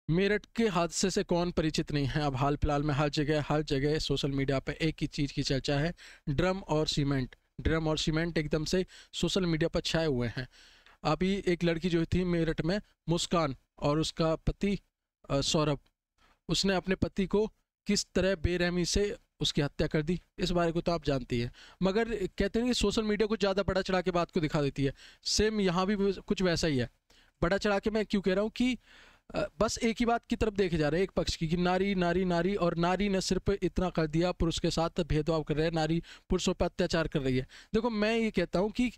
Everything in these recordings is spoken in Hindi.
मेरठ के हादसे से कौन परिचित नहीं है। अब हाल फिलहाल में हर जगह सोशल मीडिया पे एक ही चीज़ की चर्चा है, ड्रम और सीमेंट। ड्रम और सीमेंट एकदम से सोशल मीडिया पर छाए हुए हैं। अभी एक लड़की जो थी मेरठ में, मुस्कान, और उसका पति सौरभ, उसने अपने पति को किस तरह बेरहमी से उसकी हत्या कर दी, इस बारे को तो आप जानती है। मगर कहते हैं कि सोशल मीडिया कुछ ज़्यादा बड़ा चढ़ा के बात को दिखा देती है। सेम यहाँ भी कुछ वैसा ही है। बड़ा चढ़ा के मैं क्यों कह रहा हूँ कि बस एक ही बात की तरफ देखे जा रहे हैं, एक पक्ष की, कि नारी नारी नारी, और नारी ने सिर्फ इतना कर दिया, पुरुष के साथ भेदभाव कर रहे हैं, नारी पुरुषों पर अत्याचार कर रही है। देखो, मैं ये कहता हूँ कि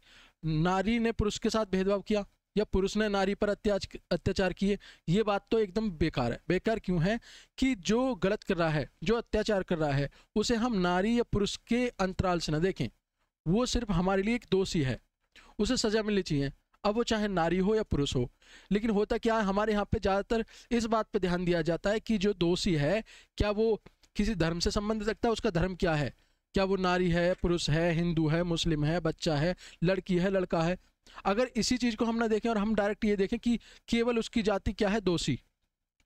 नारी ने पुरुष के साथ भेदभाव किया या पुरुष ने नारी पर अत्याचार किए, ये बात तो एकदम बेकार है। बेकार क्यों है कि जो गलत कर रहा है, जो अत्याचार कर रहा है, उसे हम नारी या पुरुष के अंतराल से न देखें। वो सिर्फ हमारे लिए एक दोषी है, उसे सजा मिलनी चाहिए, अब वो चाहे नारी हो या पुरुष हो। लेकिन होता क्या है, हमारे यहाँ पे ज़्यादातर इस बात पे ध्यान दिया जाता है कि जो दोषी है, क्या वो किसी धर्म से संबंध रखता है, उसका धर्म क्या है, क्या वो नारी है, पुरुष है, हिंदू है, मुस्लिम है, बच्चा है, लड़की है, लड़का है। अगर इसी चीज़ को हम ना देखें और हम डायरेक्ट ये देखें कि केवल उसकी जाति क्या है, दोषी,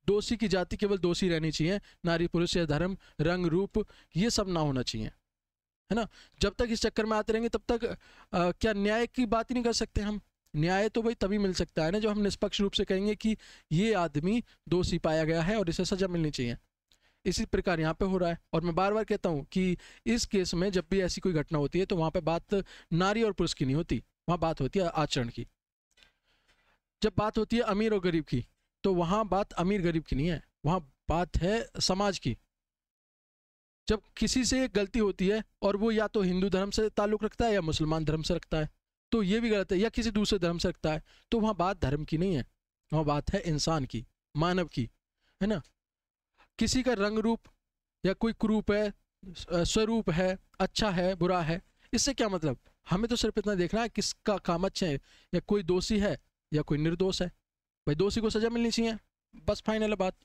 दोषी की जाति केवल दोषी रहनी चाहिए, नारी पुरुष या धर्म, रंग रूप, ये सब ना होना चाहिए, है ना। जब तक इस चक्कर में आते रहेंगे तब तक क्या न्याय की बात ही नहीं कर सकते हम। न्याय तो भाई तभी मिल सकता है ना, जो हम निष्पक्ष रूप से कहेंगे कि ये आदमी दोषी पाया गया है और इसे सजा मिलनी चाहिए। इसी प्रकार यहाँ पे हो रहा है। और मैं बार बार कहता हूँ कि इस केस में जब भी ऐसी कोई घटना होती है तो वहाँ पे बात नारी और पुरुष की नहीं होती, वहाँ बात होती है आचरण की। जब बात होती है अमीर और गरीब की, तो वहाँ बात अमीर गरीब की नहीं है, वहाँ बात है समाज की। जब किसी से गलती होती है और वो या तो हिंदू धर्म से ताल्लुक़ रखता है या मुसलमान धर्म से रखता है, तो ये भी गलत है, या किसी दूसरे धर्म से रखता है, तो वहाँ बात धर्म की नहीं है, वहाँ बात है इंसान की, मानव की, है ना। किसी का रंग रूप या कोई कुरूप है, स्वरूप है, अच्छा है, बुरा है, इससे क्या मतलब। हमें तो सिर्फ इतना देखना है किसका काम अच्छा है, या कोई दोषी है या कोई निर्दोष है। भाई दोषी को सजा मिलनी चाहिए, बस फाइनल है बात।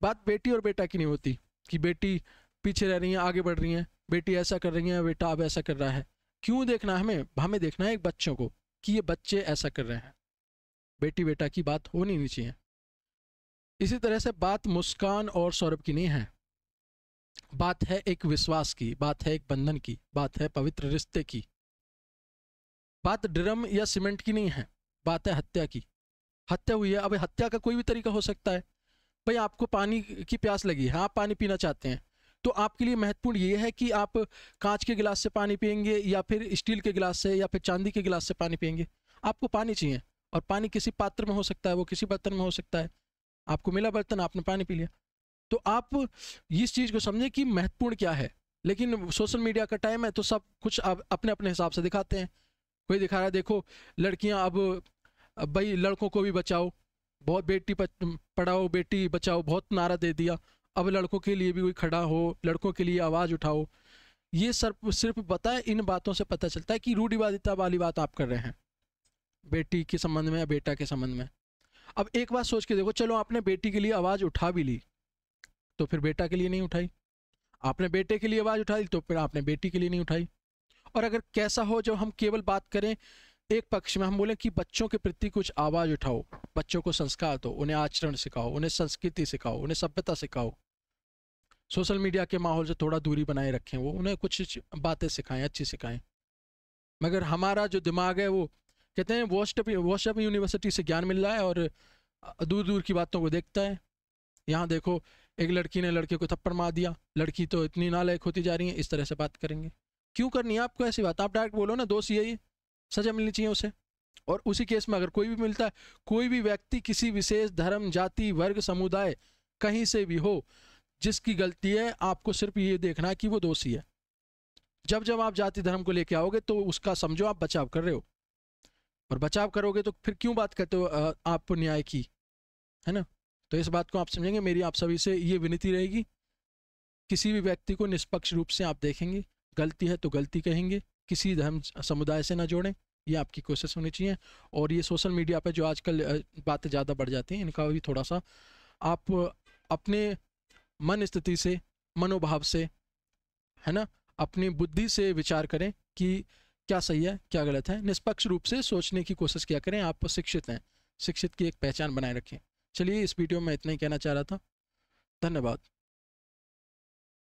बात बेटी और बेटा की नहीं होती कि बेटी पीछे रह रही है, आगे बढ़ रही है, बेटी ऐसा कर रही है, बेटा अब ऐसा कर रहा है। क्यों देखना है हमें देखना है एक बच्चों को कि ये बच्चे ऐसा कर रहे हैं। बेटी बेटा की बात होनी नहीं चाहिए। इसी तरह से बात मुस्कान और सौरभ की नहीं है, बात है एक विश्वास की, बात है एक बंधन की, बात है पवित्र रिश्ते की। बात ड्रम या सीमेंट की नहीं है, बात है हत्या की। हत्या हुई है, अब हत्या का कोई भी तरीका हो सकता है। भाई आपको पानी की प्यास लगी है, आप पानी पीना चाहते हैं, तो आपके लिए महत्वपूर्ण ये है कि आप कांच के गिलास से पानी पियेंगे या फिर स्टील के गिलास से या फिर चांदी के गिलास से पानी पियेंगे। आपको पानी चाहिए, और पानी किसी पात्र में हो सकता है, वो किसी बर्तन में हो सकता है। आपको मिला बर्तन, आपने पानी पी लिया। तो आप इस चीज़ को समझें कि महत्वपूर्ण क्या है। लेकिन सोशल मीडिया का टाइम है तो सब कुछ आप अपने अपने हिसाब से दिखाते हैं। कोई दिखा रहा है, देखो लड़कियां अब भाई लड़कों को भी बचाओ, बहुत बेटी पढ़ाओ बेटी बचाओ, बहुत नारा दे दिया, अब लड़कों के लिए भी कोई खड़ा हो, लड़कों के लिए आवाज़ उठाओ। ये सिर्फ बताए, इन बातों से पता चलता है कि रूढ़िवादिता वाली बात आप कर रहे हैं बेटी के संबंध में या बेटा के संबंध में। अब एक बात सोच के देखो, चलो आपने बेटी के लिए आवाज़ उठा भी ली, तो फिर बेटा के लिए नहीं उठाई। आपने बेटे के लिए आवाज़ उठाई, तो फिर आपने बेटी के लिए नहीं उठाई। और अगर कैसा हो, जब हम केवल बात करें एक पक्ष में, हम बोले कि बच्चों के प्रति कुछ आवाज़ उठाओ, बच्चों को संस्कार दो, उन्हें आचरण सिखाओ, उन्हें संस्कृति सिखाओ, उन्हें सभ्यता सिखाओ, सोशल मीडिया के माहौल से थोड़ा दूरी बनाए रखें, वो उन्हें कुछ बातें सिखाएं, अच्छी सिखाएं। मगर हमारा जो दिमाग है वो कहते हैं व्हाट्सएप यूनिवर्सिटी से ज्ञान मिल रहा है और दूर दूर की बातों को देखता है। यहाँ देखो एक लड़की ने लड़के को थप्पड़ मार दिया, लड़की तो इतनी नालायक होती जा रही है, इस तरह से बात करेंगे। क्यों करनी है आपको ऐसी बात? आप डायरेक्ट बोलो ना, दोषी है ये, सजा मिलनी चाहिए उसे। और उसी केस में अगर कोई भी मिलता है, कोई भी व्यक्ति किसी विशेष धर्म, जाति, वर्ग, समुदाय कहीं से भी हो, जिसकी गलती है, आपको सिर्फ ये देखना है कि वो दोषी है। जब जब आप जाति धर्म को लेके आओगे तो उसका समझो आप बचाव कर रहे हो, और बचाव करोगे तो फिर क्यों बात करते हो आप न्याय की, है ना। तो इस बात को आप समझेंगे। मेरी आप सभी से ये विनती रहेगी, किसी भी व्यक्ति को निष्पक्ष रूप से आप देखेंगे, गलती है तो गलती कहेंगे, किसी धर्म समुदाय से ना जोड़ें, ये आपकी कोशिश होनी चाहिए। और ये सोशल मीडिया पे जो आजकल बातें ज़्यादा बढ़ जाती हैं, इनका भी थोड़ा सा आप अपने मन स्थिति से, मनोभाव से, है ना, अपनी बुद्धि से विचार करें कि क्या सही है क्या गलत है। निष्पक्ष रूप से सोचने की कोशिश किया करें। आप शिक्षित हैं, शिक्षित की एक पहचान बनाए रखें। चलिए, इस वीडियो में इतना ही कहना चाह रहा था। धन्यवाद।